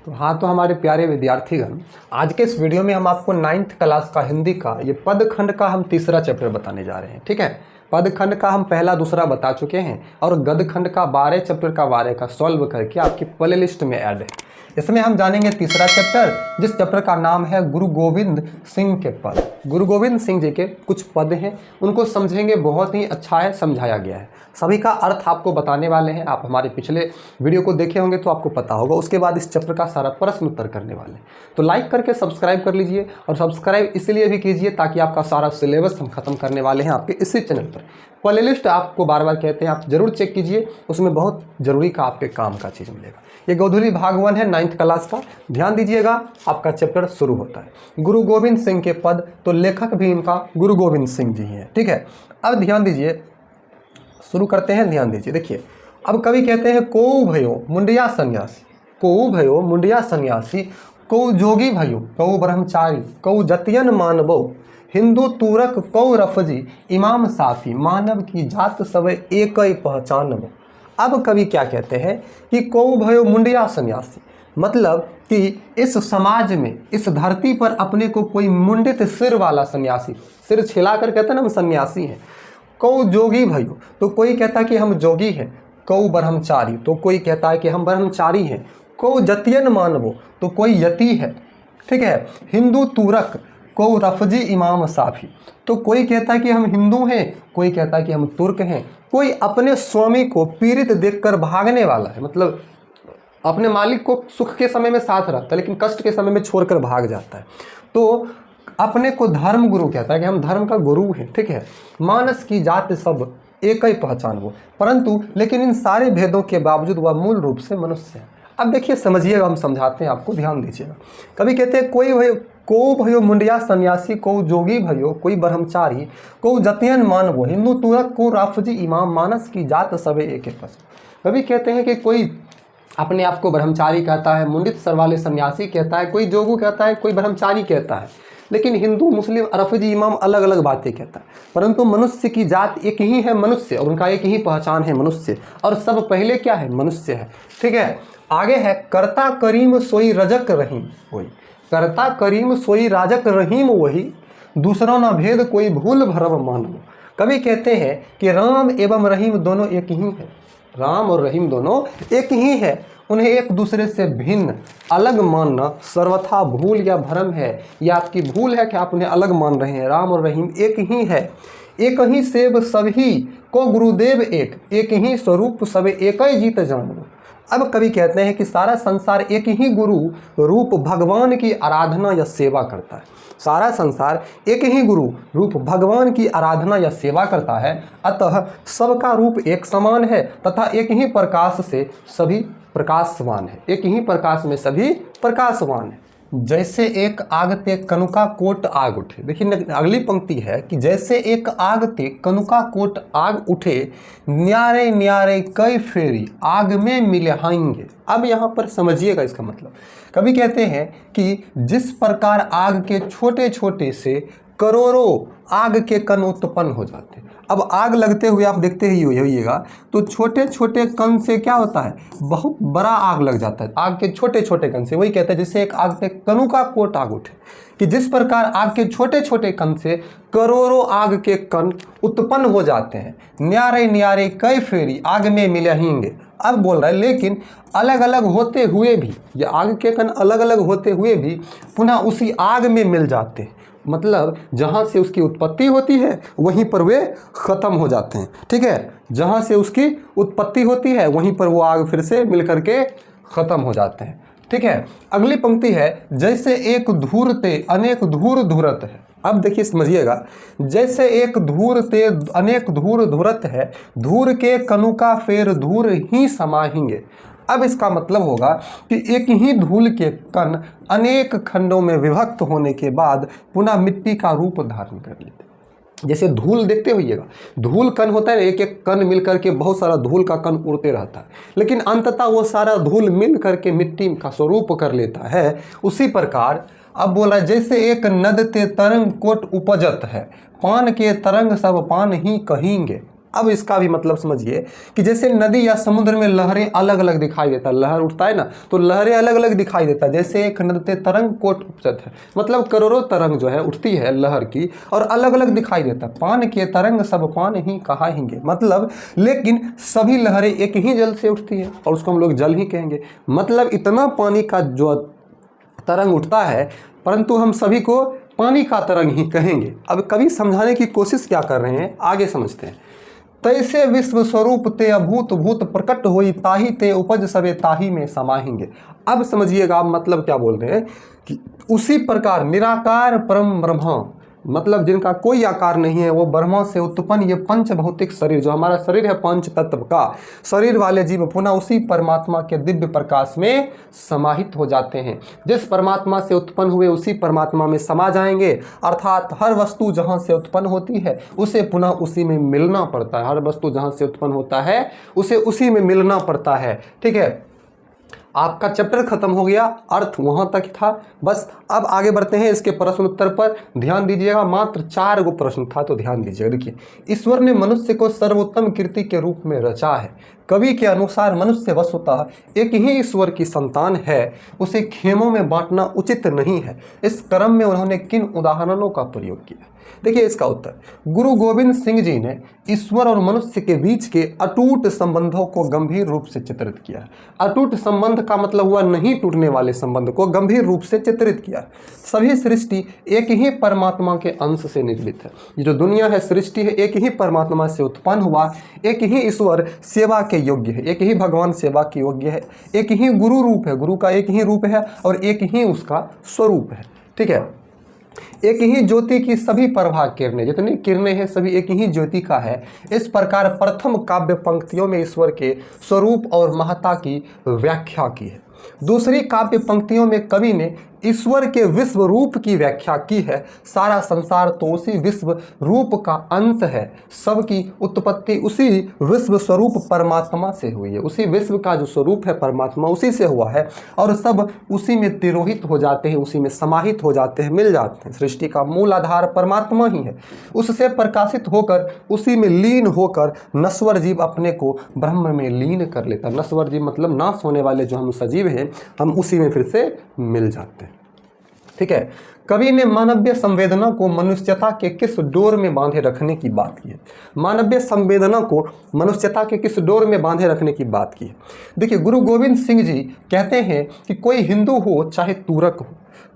तो हाँ, तो हमारे प्यारे विद्यार्थीगण, आज के इस वीडियो में हम आपको 9th क्लास का हिंदी का ये पद खंड का हम तीसरा चैप्टर बताने जा रहे हैं। ठीक है, पद खंड का हम पहला दूसरा बता चुके हैं और गद खंड का 12 चैप्टर का 12 का सॉल्व करके आपकी प्ले लिस्ट में ऐड है। इसमें हम जानेंगे तीसरा चैप्टर, जिस चैप्टर का नाम है गुरु गोविंद सिंह के पद। गुरु गोविंद सिंह जी के कुछ पद हैं, उनको समझेंगे। बहुत ही अच्छा है, समझाया गया है, सभी का अर्थ आपको बताने वाले हैं। आप हमारे पिछले वीडियो को देखे होंगे तो आपको पता होगा। उसके बाद इस चैप्टर का सारा प्रश्न उत्तर करने वाले हैं। तो लाइक करके सब्सक्राइब कर लीजिए, और सब्सक्राइब इसलिए भी कीजिए ताकि आपका सारा सिलेबस हम खत्म करने वाले हैं आपके इसी चैनल पर। प्ले लिस्ट आपको बार बार कहते हैं, आप जरूर चेक कीजिए, उसमें बहुत जरूरी का आपके काम का चीज़ मिलेगा। ये गोधूली भाग 1 है 9th क्लास का, ध्यान दीजिएगा। आपका चैप्टर शुरू होता है गुरु गोविंद सिंह के पद, तो लेखक भी इनका गुरु गोविंद सिंह जी हैं। ठीक है, अब ध्यान दीजिए, शुरू करते हैं। ध्यान दीजिए, देखिए, अब कवि कहते हैं को भयो मुंडिया सन्यासी, को भयो मुंडिया सन्यासी, को जोगी भयो, को ब्रह्मचारी, को जतियन मानवो, हिंदू तुरक को रफजी, इमाम साफी, मानव की जात सब एक ही पहचानबो। अब कवि क्या कहते हैं कि को भयो मुंडिया सन्यासी, मतलब कि इस समाज में, इस धरती पर अपने को कोई मुंडित सिर वाला सन्यासी, सिर छिला कर कहते हैं ना हम सन्यासी हैं। को जोगी भयो, तो कोई कहता है कि हम जोगी हैं। को ब्रह्मचारी, तो कोई कहता है कि हम ब्रह्मचारी हैं। को जतियन मानवो, तो कोई यति है। ठीक है, हिंदू तुरक, को रफजी, इमाम साफी, तो कोई कहता है कि हम हिंदू हैं, कोई कहता है कि हम तुर्क हैं। कोई अपने स्वामी को पीड़ित देखकर भागने वाला है, मतलब अपने मालिक को सुख के समय में साथ रहता है लेकिन कष्ट के समय में छोड़कर भाग जाता है। तो अपने को धर्म गुरु कहता है कि हम धर्म का गुरु हैं। ठीक है, मानस की जात सब एक ही पहचान वो, परंतु लेकिन इन सारे भेदों के बावजूद वह मूल रूप से मनुष्य है। अब देखिए, समझिएगा, हम समझाते हैं आपको, ध्यान दीजिएगा। कभी कहते हैं कोई भयो, को भयो मुंडिया सन्यासी, को जोगी भयो, कोई ब्रह्मचारी, को जतियन मानवो, हिंदू तुरक, को राफजी, इमाम, मानस की जात सबे एक एक। कभी कहते हैं कि कोई अपने आप को ब्रह्मचारी कहता है, मुंडित सर वाले सन्यासी कहता है, कोई जोगू कहता है, कोई ब्रह्मचारी कहता है, लेकिन हिंदू मुस्लिम रफजी इमाम अलग अलग बातें कहता है, परंतु मनुष्य की जात एक ही है, मनुष्य, और उनका एक ही पहचान है, मनुष्य, और सब पहले क्या है, मनुष्य है। ठीक है, आगे है करता करीम सोई रजक रहीम वही, करता करीम सोई राजक रहीम वही, दूसरा न भेद कोई भूल भरम मानो। कभी कहते हैं कि राम एवं रहीम दोनों एक ही है, राम और रहीम दोनों एक ही है, उन्हें एक दूसरे से भिन्न अलग मानना सर्वथा भूल या भ्रम है। यह आपकी भूल है कि आप उन्हें अलग मान रहे हैं। राम और रहीम एक ही है, एक ही सेब सभी को गुरुदेव एक, एक ही स्वरूप सब एक ही जीत जानो। अब कवि कहते हैं कि सारा संसार एक ही गुरु रूप भगवान की आराधना या सेवा करता है। सारा संसार एक ही गुरु रूप भगवान की आराधना या सेवा करता है, अतः सबका रूप एक समान है तथा एक ही प्रकाश से सभी प्रकाशवान है, एक ही प्रकाश में सभी प्रकाशवान है। जैसे एक आग ते कनुका कोट आग उठे। देखिए, अगली पंक्ति है कि जैसे एक आग ते कनुका कोट आग उठे, न्यारे न्यारे कई फेरी आग में मिलाएंगे। अब यहाँ पर समझिएगा इसका मतलब। कभी कहते हैं कि जिस प्रकार आग के छोटे छोटे से करोड़ों आग के कण उत्पन्न हो जाते हैं। अब आग लगते हुए आप देखते ही होइएगा, तो छोटे छोटे कण से क्या होता है, बहुत बड़ा आग लग जाता है। आग के छोटे छोटे कण से, वही कहते हैं जैसे एक आग पे कणों का कोट आग उठे, कि जिस प्रकार आग के छोटे छोटे कण से करोड़ों आग के कण उत्पन्न हो जाते हैं। न्यारे न्यारे कई फेरी आग में मिलाएंगे। अब बोल रहा है लेकिन अलग अलग होते हुए भी, ये आग के कण अलग अलग होते हुए भी पुनः उसी आग में मिल जाते हैं, मतलब जहाँ से उसकी उत्पत्ति होती है वहीं पर वे ख़त्म हो जाते हैं। ठीक है, जहाँ से उसकी उत्पत्ति होती है वहीं पर वो आग फिर से मिल करके ख़त्म हो जाते हैं। ठीक है, अगली पंक्ति है जैसे एक धूर ते अनेक धूर धुरत है। अब देखिए, समझिएगा, जैसे एक धूर ते अनेक धूर धुरत है, धूर के कणु का फेर धूर ही समाहिंगे। अब इसका मतलब होगा कि एक ही धूल के कण अनेक खंडों में विभक्त होने के बाद पुनः मिट्टी का रूप धारण कर लेते। जैसे धूल देखते होइएगा, धूल कण होता है, एक एक कण मिल करके बहुत सारा धूल का कण उड़ते रहता है, लेकिन अंततः वो सारा धूल मिल करके मिट्टी का स्वरूप कर लेता है। उसी प्रकार अब बोला जैसे एक नद ते तरंग कोट उपजत है, पान के तरंग सब पान ही कहेंगे। अब इसका भी मतलब समझिए कि जैसे नदी या समुद्र में लहरें अलग अलग दिखाई देता है, लहर उठता है ना तो लहरें अलग अलग दिखाई देता है, जैसे एक नदते तरंग कोट उपजत है, मतलब करोड़ों तरंग जो है उठती है लहर की और अलग अलग दिखाई देता है। पान के तरंग सब पान ही कहाएंगे, मतलब लेकिन सभी लहरें एक ही जल से उठती है और उसको हम लोग जल ही कहेंगे। मतलब इतना पानी का जो तरंग उठता है परंतु हम सभी को पानी का तरंग ही कहेंगे। अब कवि समझाने की कोशिश क्या कर रहे हैं, आगे समझते हैं। तैसे विश्व स्वरूप ते अभूत भूत प्रकट होई ताही ते उपज सबे ताही में समाहिंगे। अब समझिएगा आप मतलब क्या बोल रहे हैं कि उसी प्रकार निराकार परम ब्रह्म, मतलब जिनका कोई आकार नहीं है, वो ब्रह्मा से उत्पन्न ये पंच भौतिक शरीर, जो हमारा शरीर है पंच तत्व का शरीर वाले जीव पुनः उसी परमात्मा के दिव्य प्रकाश में समाहित हो जाते हैं। जिस परमात्मा से उत्पन्न हुए उसी परमात्मा में समा जाएंगे, अर्थात हर वस्तु जहाँ से उत्पन्न होती है उसे पुनः उसी में मिलना पड़ता है। हर वस्तु जहाँ से उत्पन्न होता है उसे उसी में मिलना पड़ता है। ठीक है, आपका चैप्टर खत्म हो गया, अर्थ वहां तक था। बस अब आगे बढ़ते हैं इसके प्रश्न उत्तर पर। ध्यान दीजिएगा, मात्र 4 गो प्रश्न था तो ध्यान दीजिएगा। देखिए, ईश्वर ने मनुष्य को सर्वोत्तम कृति के रूप में रचा है। कवि के अनुसार मनुष्य वस्तुतः एक ही ईश्वर की संतान है, उसे खेमों में बांटना उचित नहीं है। इस क्रम में उन्होंने किन उदाहरणों का प्रयोग किया? देखिए इसका उत्तर, गुरु गोविंद सिंह जी ने ईश्वर और मनुष्य के बीच के अटूट संबंधों को गंभीर रूप से चित्रित किया। अटूट संबंध का मतलब हुआ नहीं टूटने वाले संबंध को गंभीर रूप से चित्रित किया। सभी सृष्टि एक ही परमात्मा के अंश से निर्मित है। ये जो दुनिया है, सृष्टि है, एक ही परमात्मा से उत्पन्न हुआ, एक ही ईश्वर सेवा के योग्य है, एक ही भगवान सेवा के योग्य है, एक ही गुरु रूप है, गुरु का एक ही रूप है और एक ही उसका स्वरूप है। ठीक है, एक ही ज्योति की सभी प्रभा किरणें, जितनी किरणें हैं सभी एक ही ज्योति का है। इस प्रकार प्रथम काव्य पंक्तियों में ईश्वर के स्वरूप और महत्ता की व्याख्या की है। दूसरी काव्य पंक्तियों में कवि ने ईश्वर के विश्व रूप की व्याख्या की है। सारा संसार तो उसी विश्व रूप का अंश है, सबकी उत्पत्ति उसी विश्व स्वरूप परमात्मा से हुई है। उसी विश्व का जो स्वरूप है परमात्मा उसी से हुआ है और सब उसी में तिरोहित हो जाते हैं, उसी में समाहित हो जाते हैं, मिल जाते हैं। सृष्टि का मूल आधार परमात्मा ही है, उससे प्रकाशित होकर उसी में लीन होकर नश्वर जीव अपने को ब्रह्म में लीन कर लेता है। नश्वर जीव मतलब नाश होने वाले जो हम सजीव हैं, हम उसी में फिर से मिल जाते हैं। ठीक है, कवि ने मानवीय संवेदना को मनुष्यता के किस डोर में बांधे रखने की बात की है? मानवीय संवेदना को मनुष्यता के किस डोर में बांधे रखने की बात की है? देखिए, गुरु गोविंद सिंह जी कहते हैं कि कोई हिंदू हो चाहे तुर्क हो,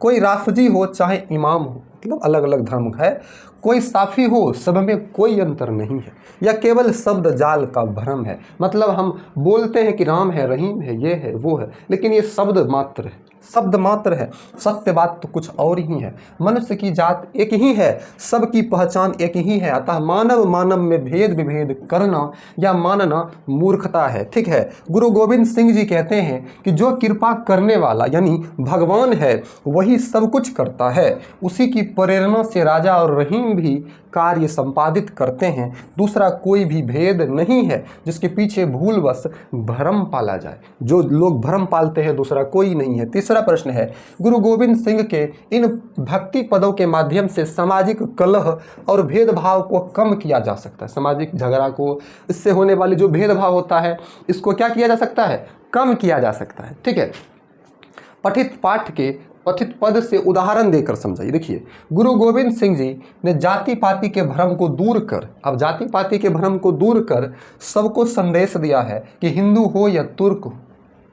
कोई राफजी हो चाहे इमाम हो, मतलब अलग अलग धर्म है, कोई साफी हो, सब में कोई अंतर नहीं है। यह केवल शब्द जाल का भ्रम है। मतलब हम बोलते हैं कि राम है, रहीम है, ये है, वो है, लेकिन ये शब्द मात्र है, शब्द मात्र है। सत्य बात तो कुछ और ही है। मनुष्य की जात एक ही है, सबकी पहचान एक ही है। अतः मानव मानव में भेद विभेद करना या मानना मूर्खता है। ठीक है, गुरु गोविंद सिंह जी कहते हैं कि जो कृपा करने वाला यानी भगवान है वही सब कुछ करता है। उसी की प्रेरणा से राजा और रहीम भी कार्य संपादित करते हैं। दूसरा कोई भी भेद नहीं है जिसके पीछे भूलवश भ्रम पाला जाए। जो लोग भ्रम पालते हैं दूसरा कोई नहीं है। तीसरा प्रश्न है, गुरु गोविंद सिंह के इन भक्ति पदों के माध्यम से सामाजिक कलह और भेदभाव को कम किया जा सकता है। सामाजिक झगड़ा को, इससे होने वाले जो भेदभाव होता है, इसको क्या किया जा सकता है? कम किया जा सकता है। ठीक है, पठित पाठ के पठित पद से उदाहरण देकर समझाइए। देखिए, गुरु गोविंद सिंह जी ने जाति पाति के भ्रम को दूर कर, अब जाति पाति के भ्रम को दूर कर सबको संदेश दिया है कि हिंदू हो या तुर्क हो,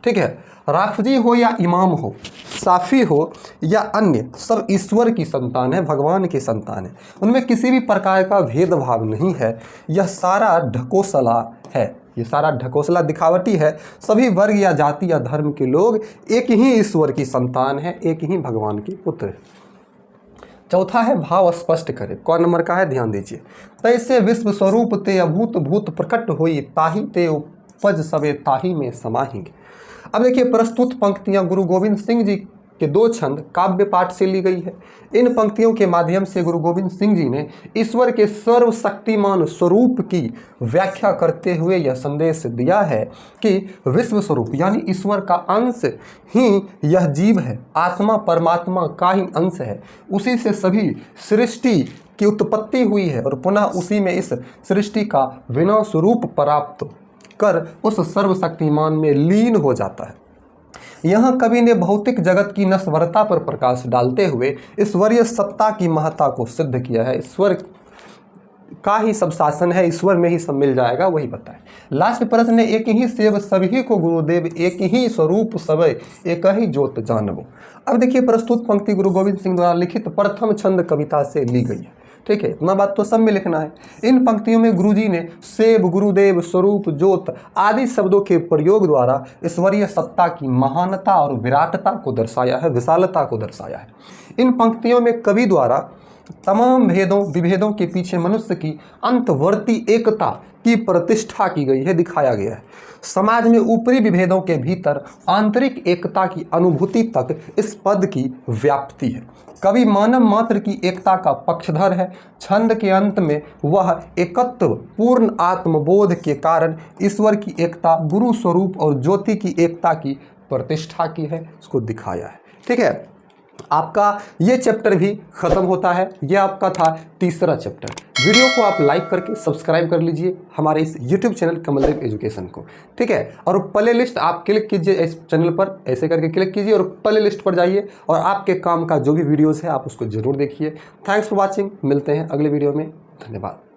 ठीक है, राफजी हो या इमाम हो, साफी हो या अन्य, सब ईश्वर की संतान है, भगवान की संतान है। उनमें किसी भी प्रकार का भेदभाव नहीं है। यह सारा ढकोसला है, ये सारा ढकोसला दिखावटी है। सभी वर्ग या जाति या धर्म के लोग एक ही ईश्वर की संतान है, एक ही भगवान के पुत्र है। चौथा है, भाव स्पष्ट करे। कौन नंबर का है? ध्यान दीजिए। तैसे विश्व स्वरूप ते अभूत भूत प्रकट होई ताही ते उपज सबे ताही में समाहिंगे। अब देखिए, प्रस्तुत पंक्तियां गुरु गोविंद सिंह जी के 2 छंद काव्य पाठ से ली गई है। इन पंक्तियों के माध्यम से गुरु गोविंद सिंह जी ने ईश्वर के सर्वशक्तिमान स्वरूप की व्याख्या करते हुए यह संदेश दिया है कि विश्व स्वरूप यानी ईश्वर का अंश ही यह जीव है। आत्मा परमात्मा का ही अंश है, उसी से सभी सृष्टि की उत्पत्ति हुई है और पुनः उसी में इस सृष्टि का विनाश रूप प्राप्त कर उस सर्वशक्तिमान में लीन हो जाता है। यहाँ कवि ने भौतिक जगत की नश्वरता पर प्रकाश डालते हुए ईश्वरीय सत्ता की महत्ता को सिद्ध किया है। ईश्वर का ही सब शासन है, ईश्वर में ही सब मिल जाएगा, वही बताए। लास्ट प्रश्न है, एक ही सेव सभी को गुरुदेव, एक ही स्वरूप सबय, एक ही ज्योत जानबो। अब देखिए, प्रस्तुत पंक्ति गुरु गोविंद सिंह द्वारा लिखित प्रथम छंद कविता से ली गई है। ठीक है, इतना बात तो सब में लिखना है। इन पंक्तियों में गुरुजी ने सेव, गुरुदेव, स्वरूप, ज्योत आदि शब्दों के प्रयोग द्वारा ईश्वरीय सत्ता की महानता और विराटता को दर्शाया है, विशालता को दर्शाया है। इन पंक्तियों में कवि द्वारा तमाम भेदों विभेदों के पीछे मनुष्य की अंतवर्ती एकता की प्रतिष्ठा की गई है, दिखाया गया है। समाज में ऊपरी विभेदों के भीतर आंतरिक एकता की अनुभूति तक इस पद की व्याप्ति है। कवि मानव मात्र की एकता का पक्षधर है। छंद के अंत में वह एकत्व पूर्ण आत्मबोध के कारण ईश्वर की एकता, गुरु स्वरूप और ज्योति की एकता की प्रतिष्ठा की है, इसको दिखाया है। ठीक है, आपका ये चैप्टर भी खत्म होता है। ये आपका था तीसरा चैप्टर। वीडियो को आप लाइक करके सब्सक्राइब कर लीजिए हमारे इस YouTube चैनल कमलदेव एजुकेशन को। ठीक है, और प्ले लिस्ट आप क्लिक कीजिए इस चैनल पर, ऐसे करके क्लिक कीजिए और प्ले लिस्ट पर जाइए और आपके काम का जो भी वीडियोस है आप उसको जरूर देखिए। Thanks for watching. मिलते हैं अगले वीडियो में। धन्यवाद।